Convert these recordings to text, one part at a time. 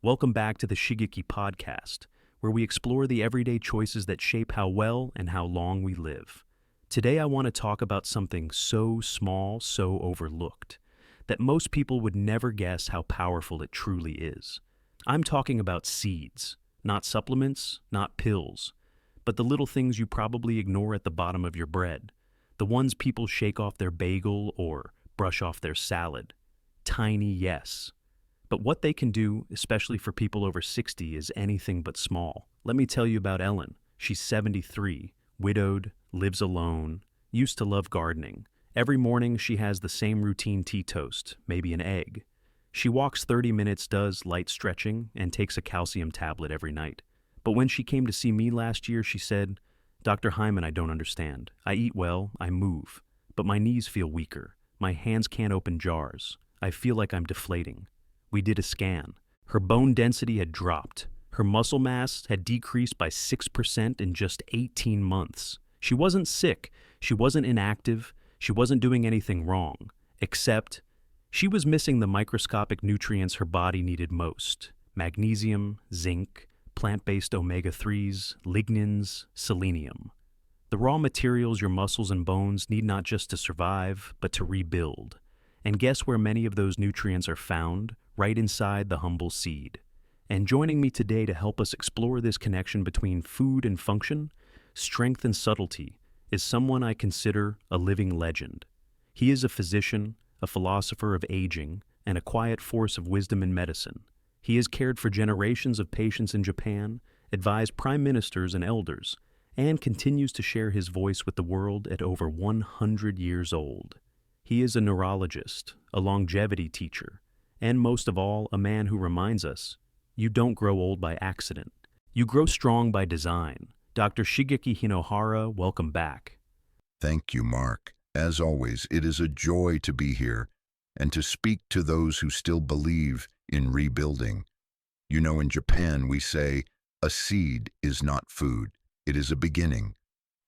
Welcome back to the Shigeaki Podcast, where we explore the everyday choices that shape how well and how long we live. Today I want to talk about something so small, so overlooked, that most people would never guess how powerful it truly is. I'm talking about seeds, not supplements, not pills, but the little things you probably ignore at the bottom of your bread, the ones people shake off their bagel or brush off their salad. Tiny, yes. But what they can do, especially for people over 60, is anything but small. Let me tell you about Ellen. She's 73, widowed, lives alone, used to love gardening. Every morning she has the same routine tea toast, maybe an egg. She walks 30 minutes, does light stretching, and takes a calcium tablet every night. But when she came to see me last year, she said, "Dr. Hyman, I don't understand. I eat well, I move, but my knees feel weaker. My hands can't open jars. I feel like I'm deflating." We did a scan. Her bone density had dropped. Her muscle mass had decreased by 6% in just 18 months. She wasn't sick. She wasn't inactive. She wasn't doing anything wrong, except she was missing the microscopic nutrients her body needed most: magnesium, zinc, plant-based omega-3s, lignins, selenium. The raw materials your muscles and bones need not just to survive, but to rebuild. And guess where many of those nutrients are found? Right inside the humble seed. And joining me today to help us explore this connection between food and function, strength and subtlety, is someone I consider a living legend. He is a physician, a philosopher of aging, and a quiet force of wisdom in medicine. He has cared for generations of patients in Japan, advised prime ministers and elders, and continues to share his voice with the world at over 100 years old. He is a neurologist, a longevity teacher, and most of all, a man who reminds us, you don't grow old by accident. You grow strong by design. Dr. Shigeaki Hinohara, welcome back. Thank you, Mark. As always, it is a joy to be here and to speak to those who still believe in rebuilding. You know, in Japan, we say, a seed is not food. It is a beginning.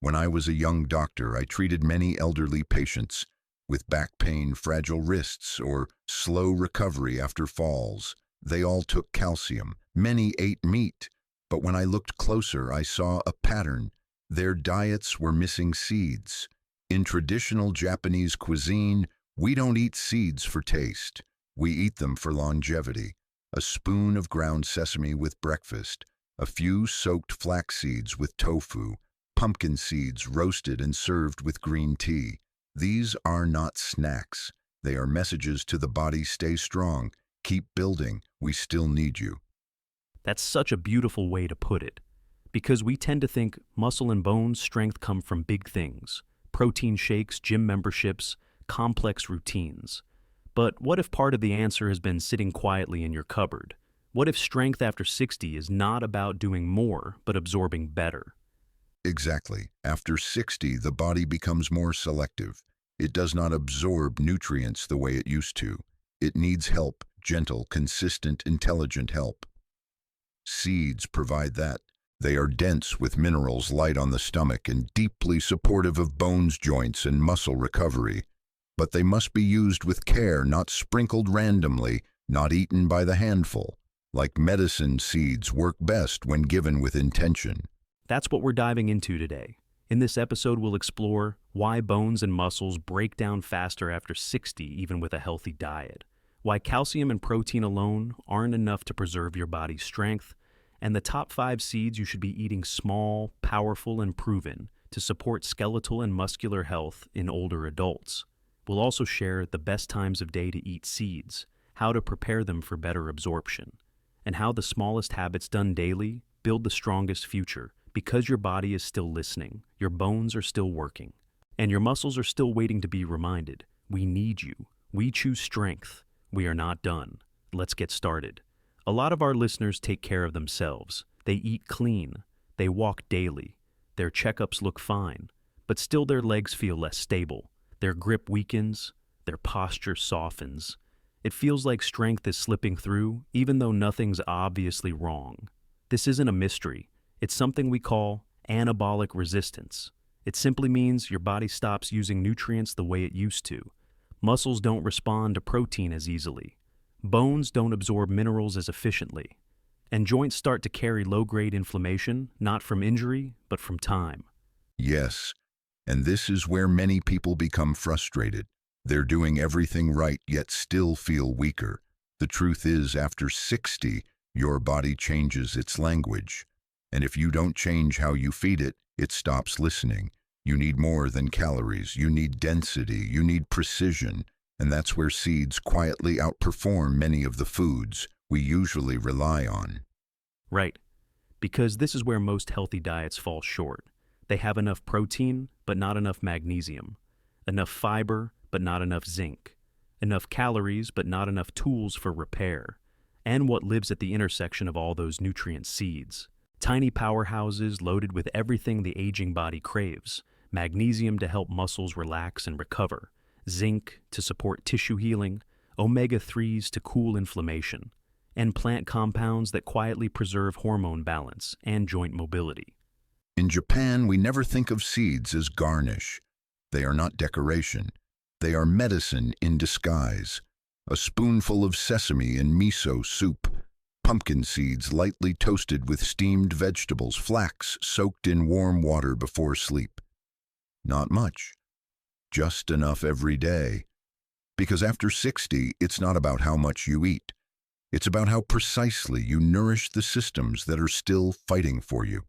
When I was a young doctor, I treated many elderly patients with back pain, fragile wrists, or slow recovery after falls. They all took calcium. Many ate meat. But when I looked closer, I saw a pattern. Their diets were missing seeds. In traditional Japanese cuisine, we don't eat seeds for taste. We eat them for longevity. A spoon of ground sesame with breakfast, a few soaked flax seeds with tofu, pumpkin seeds roasted and served with green tea. These are not snacks. They are messages to the body: stay strong, keep building, we still need you. That's such a beautiful way to put it, because we tend to think muscle and bone strength come from big things: protein shakes, gym memberships, complex routines. But what if part of the answer has been sitting quietly in your cupboard? What if strength after 60 is not about doing more, but absorbing better? Exactly. After 60, the body becomes more selective. It does not absorb nutrients the way it used to. It needs help, gentle, consistent, intelligent help. Seeds provide that. They are dense with minerals, light on the stomach, and deeply supportive of bones, joints, and muscle recovery. But they must be used with care, not sprinkled randomly, not eaten by the handful. Like medicine, seeds work best when given with intention. That's what we're diving into today. In this episode, we'll explore why bones and muscles break down faster after 60, even with a healthy diet, why calcium and protein alone aren't enough to preserve your body's strength, and the top 5 seeds you should be eating: small, powerful, and proven to support skeletal and muscular health in older adults. We'll also share the best times of day to eat seeds, how to prepare them for better absorption, and how the smallest habits done daily build the strongest future. Because your body is still listening, your bones are still working, and your muscles are still waiting to be reminded. We need you. We choose strength. We are not done. Let's get started. A lot of our listeners take care of themselves. They eat clean. They walk daily. Their checkups look fine, but still their legs feel less stable. Their grip weakens. Their posture softens. It feels like strength is slipping through, even though nothing's obviously wrong. This isn't a mystery. It's something we call anabolic resistance. It simply means your body stops using nutrients the way it used to. Muscles don't respond to protein as easily. Bones don't absorb minerals as efficiently. And joints start to carry low-grade inflammation, not from injury, but from time. Yes, and this is where many people become frustrated. They're doing everything right, yet still feel weaker. The truth is, after 60, your body changes its language. And if you don't change how you feed it, it stops listening. You need more than calories. You need density. You need precision. And that's where seeds quietly outperform many of the foods we usually rely on. Right, because this is where most healthy diets fall short. They have enough protein, but not enough magnesium, enough fiber, but not enough zinc, enough calories, but not enough tools for repair, and what lives at the intersection of all those nutrient seeds. Tiny powerhouses loaded with everything the aging body craves: magnesium to help muscles relax and recover, zinc to support tissue healing, omega-3s to cool inflammation, and plant compounds that quietly preserve hormone balance and joint mobility. In Japan, we never think of seeds as garnish. They are not decoration. They are medicine in disguise. A spoonful of sesame in miso soup, pumpkin seeds lightly toasted with steamed vegetables, flax soaked in warm water before sleep. Not much, just enough every day. Because after 60, it's not about how much you eat. It's about how precisely you nourish the systems that are still fighting for you.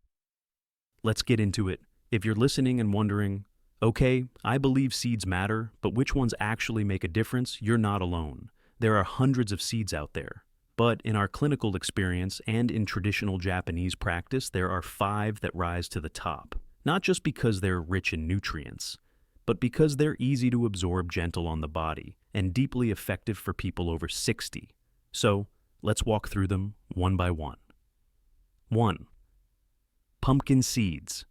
Let's get into it. If you're listening and wondering, okay, I believe seeds matter, but which ones actually make a difference, you're not alone. There are hundreds of seeds out there. But in our clinical experience and in traditional Japanese practice, there are 5 that rise to the top. Not just because they're rich in nutrients, but because they're easy to absorb, gentle on the body, and deeply effective for people over 60. So, let's walk through them one by one. 1. Pumpkin seeds.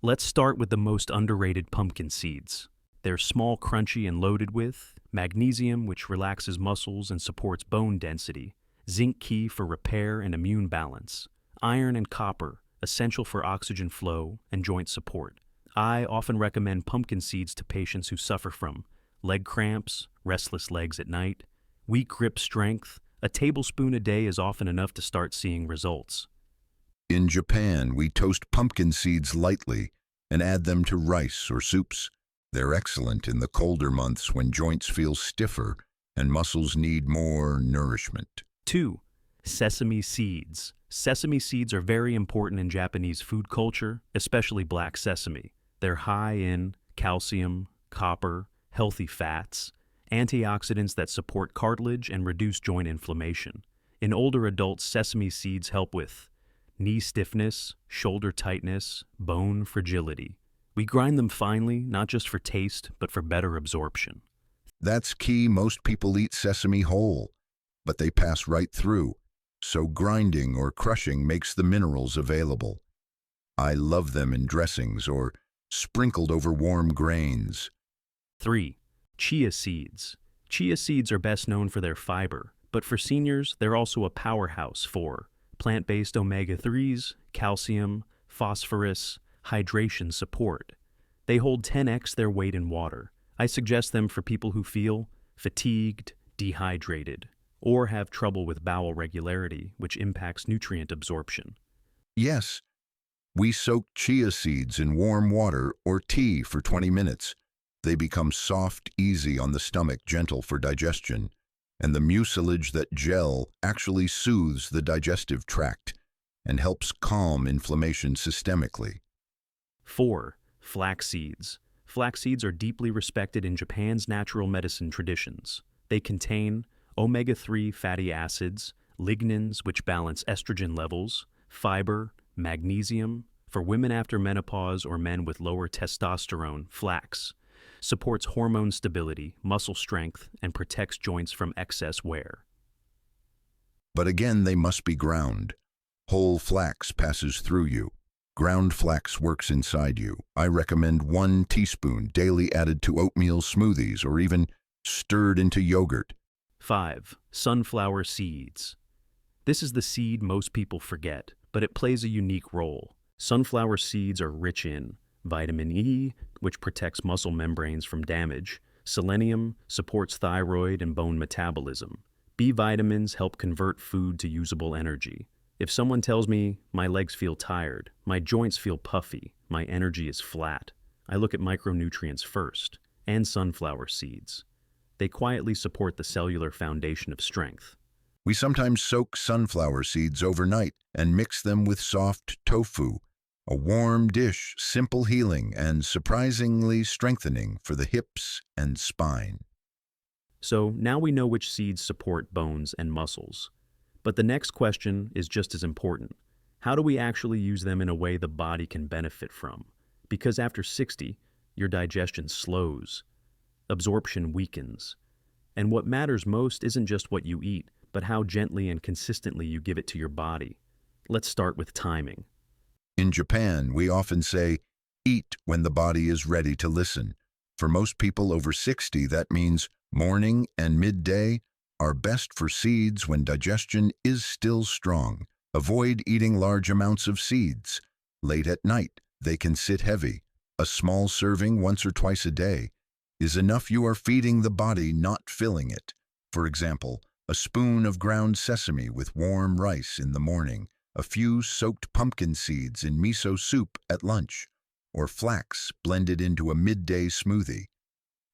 Let's start with the most underrated pumpkin seeds. They're small, crunchy, and loaded with magnesium, which relaxes muscles and supports bone density, zinc, key for repair and immune balance, iron and copper, essential for oxygen flow and joint support. I often recommend pumpkin seeds to patients who suffer from leg cramps, restless legs at night, weak grip strength. A tablespoon a day is often enough to start seeing results. In Japan, we toast pumpkin seeds lightly and add them to rice or soups. They're excellent in the colder months when joints feel stiffer and muscles need more nourishment. 2. Sesame seeds. Sesame seeds are very important in Japanese food culture, especially black sesame. They're high in calcium, copper, healthy fats, antioxidants that support cartilage and reduce joint inflammation. In older adults, sesame seeds help with knee stiffness, shoulder tightness, bone fragility. We grind them finely, not just for taste, but for better absorption. That's key. Most people eat sesame whole, but they pass right through, so grinding or crushing makes the minerals available. I love them in dressings or sprinkled over warm grains. 3. Chia seeds. Chia seeds are best known for their fiber, but for seniors, they're also a powerhouse for plant-based omega-3s, calcium, phosphorus, hydration support. They hold 10x their weight in water. I suggest them for people who feel fatigued, dehydrated, or have trouble with bowel regularity, which impacts nutrient absorption. Yes, we soak chia seeds in warm water or tea for 20 minutes. They become soft, easy on the stomach, gentle for digestion, and the mucilage that gel actually soothes the digestive tract and helps calm inflammation systemically. 4. Flax seeds. Flax seeds are deeply respected in Japan's natural medicine traditions. They contain omega-3 fatty acids, lignans which balance estrogen levels, fiber, magnesium. For women after menopause or men with lower testosterone, flax supports hormone stability, muscle strength, and protects joints from excess wear. But again, they must be ground. Whole flax passes through you. Ground flax works inside you. I recommend 1 teaspoon daily added to oatmeal smoothies or even stirred into yogurt. 5. Sunflower seeds. This is the seed most people forget, but it plays a unique role. Sunflower seeds are rich in vitamin E, which protects muscle membranes from damage. Selenium supports thyroid and bone metabolism. B vitamins help convert food to usable energy. If someone tells me my legs feel tired, my joints feel puffy, my energy is flat, I look at micronutrients first, and sunflower seeds. They quietly support the cellular foundation of strength. We sometimes soak sunflower seeds overnight and mix them with soft tofu, a warm dish, simple healing, and surprisingly strengthening for the hips and spine. So now we know which seeds support bones and muscles. But the next question is just as important. How do we actually use them in a way the body can benefit from? Because after 60, your digestion slows, absorption weakens, and what matters most isn't just what you eat, but how gently and consistently you give it to your body. Let's start with timing. In Japan, we often say, eat when the body is ready to listen. For most people over 60, that means morning and midday are best for seeds when digestion is still strong. Avoid eating large amounts of seeds. Late at night, they can sit heavy. A small serving once or twice a day is enough. You are feeding the body, not filling it. For example, a spoon of ground sesame with warm rice in the morning, a few soaked pumpkin seeds in miso soup at lunch, or flax blended into a midday smoothie.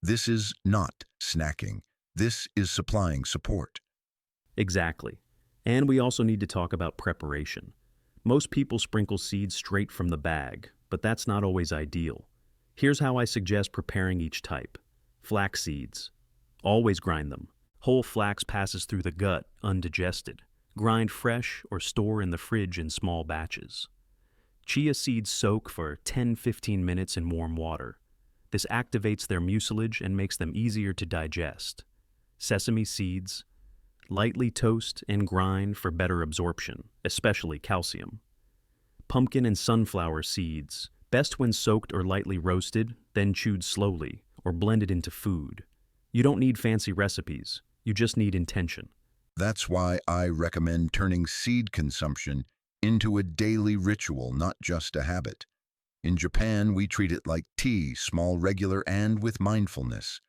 This is not snacking. This is supplying support. Exactly. And we also need to talk about preparation. Most people sprinkle seeds straight from the bag, but that's not always ideal. Here's how I suggest preparing each type. Flax seeds. Always grind them. Whole flax passes through the gut undigested. Grind fresh or store in the fridge in small batches. Chia seeds soak for 10-15 minutes in warm water. This activates their mucilage and makes them easier to digest. Sesame seeds. Lightly toast and grind for better absorption, especially calcium. Pumpkin and sunflower seeds. Best when soaked or lightly roasted, then chewed slowly, or blended into food. You don't need fancy recipes. You just need intention. That's why I recommend turning seed consumption into a daily ritual, not just a habit. In Japan, we treat it like tea, small, regular, and with mindfulness.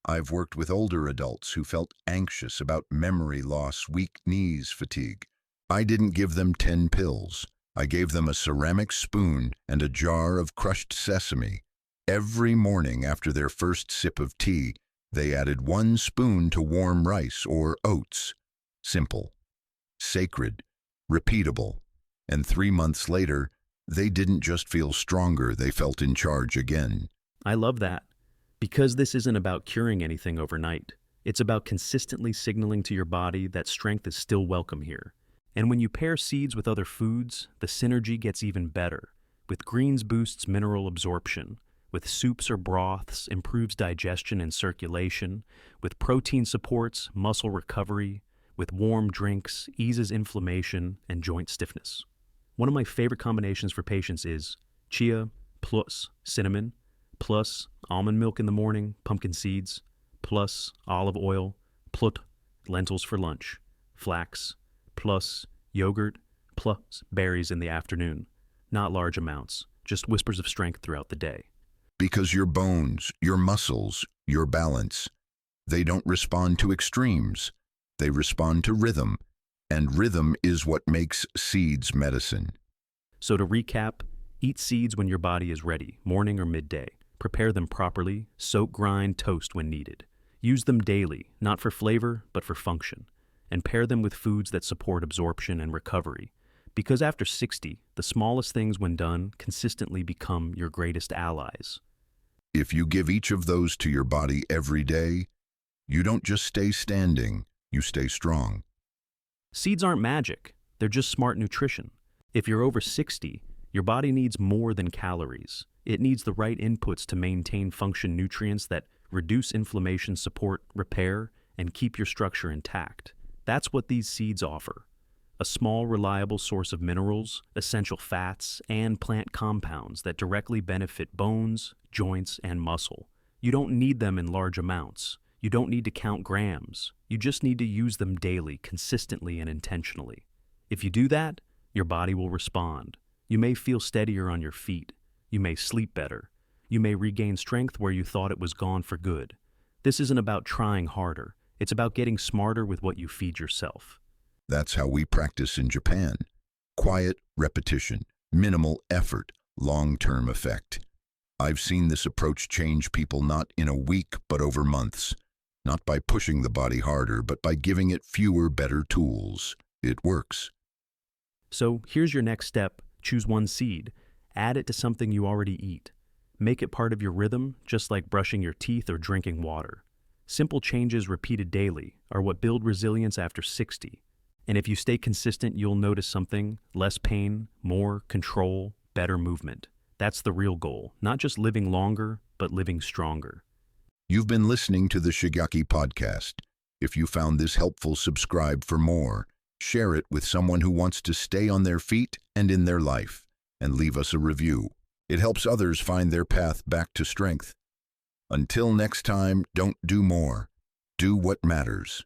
I've worked with older adults who felt anxious about memory loss, weak knees, fatigue. I didn't give them 10 pills. I gave them a ceramic spoon and a jar of crushed sesame. Every morning after their first sip of tea, they added 1 spoon to warm rice or oats. Simple, sacred, repeatable. And 3 months later, they didn't just feel stronger, they felt in charge again. I love that. Because this isn't about curing anything overnight. It's about consistently signaling to your body that strength is still welcome here. And when you pair seeds with other foods, the synergy gets even better. With greens boosts mineral absorption. With soups or broths, improves digestion and circulation. With protein supports muscle recovery. With warm drinks, eases inflammation and joint stiffness. One of my favorite combinations for patients is chia plus cinnamon, plus almond milk in the morning, pumpkin seeds, plus olive oil, plus lentils for lunch, flax, plus yogurt, plus berries in the afternoon. Not large amounts, just whispers of strength throughout the day. Because your bones, your muscles, your balance, they don't respond to extremes. They respond to rhythm, and rhythm is what makes seeds medicine. So to recap, eat seeds when your body is ready, morning or midday. Prepare them properly, soak, grind, toast when needed. Use them daily, not for flavor, but for function. And pair them with foods that support absorption and recovery. Because after 60, the smallest things when done consistently become your greatest allies. If you give each of those to your body every day, you don't just stay standing, you stay strong. Seeds aren't magic, they're just smart nutrition. If you're over 60, your body needs more than calories. It needs the right inputs to maintain function nutrients that reduce inflammation, support repair, and keep your structure intact. That's what these seeds offer. A small, reliable source of minerals, essential fats, and plant compounds that directly benefit bones, joints, and muscle. You don't need them in large amounts. You don't need to count grams. You just need to use them daily, consistently, and intentionally. If you do that, your body will respond. You may feel steadier on your feet. You may sleep better. You may regain strength where you thought it was gone for good. This isn't about trying harder. It's about getting smarter with what you feed yourself. That's how we practice in Japan. Quiet repetition, minimal effort, long-term effect. I've seen this approach change people not in a week, but over months. Not by pushing the body harder, but by giving it fewer, better tools. It works. So here's your next step. Choose one seed. Add it to something you already eat. Make it part of your rhythm, just like brushing your teeth or drinking water. Simple changes repeated daily are what build resilience after 60. And if you stay consistent, you'll notice something: less pain, more control, better movement. That's the real goal, not just living longer, but living stronger. You've been listening to the Shigeaki Podcast. If you found this helpful, subscribe for more. Share it with someone who wants to stay on their feet and in their life, and leave us a review. It helps others find their path back to strength. Until next time, don't do more. Do what matters.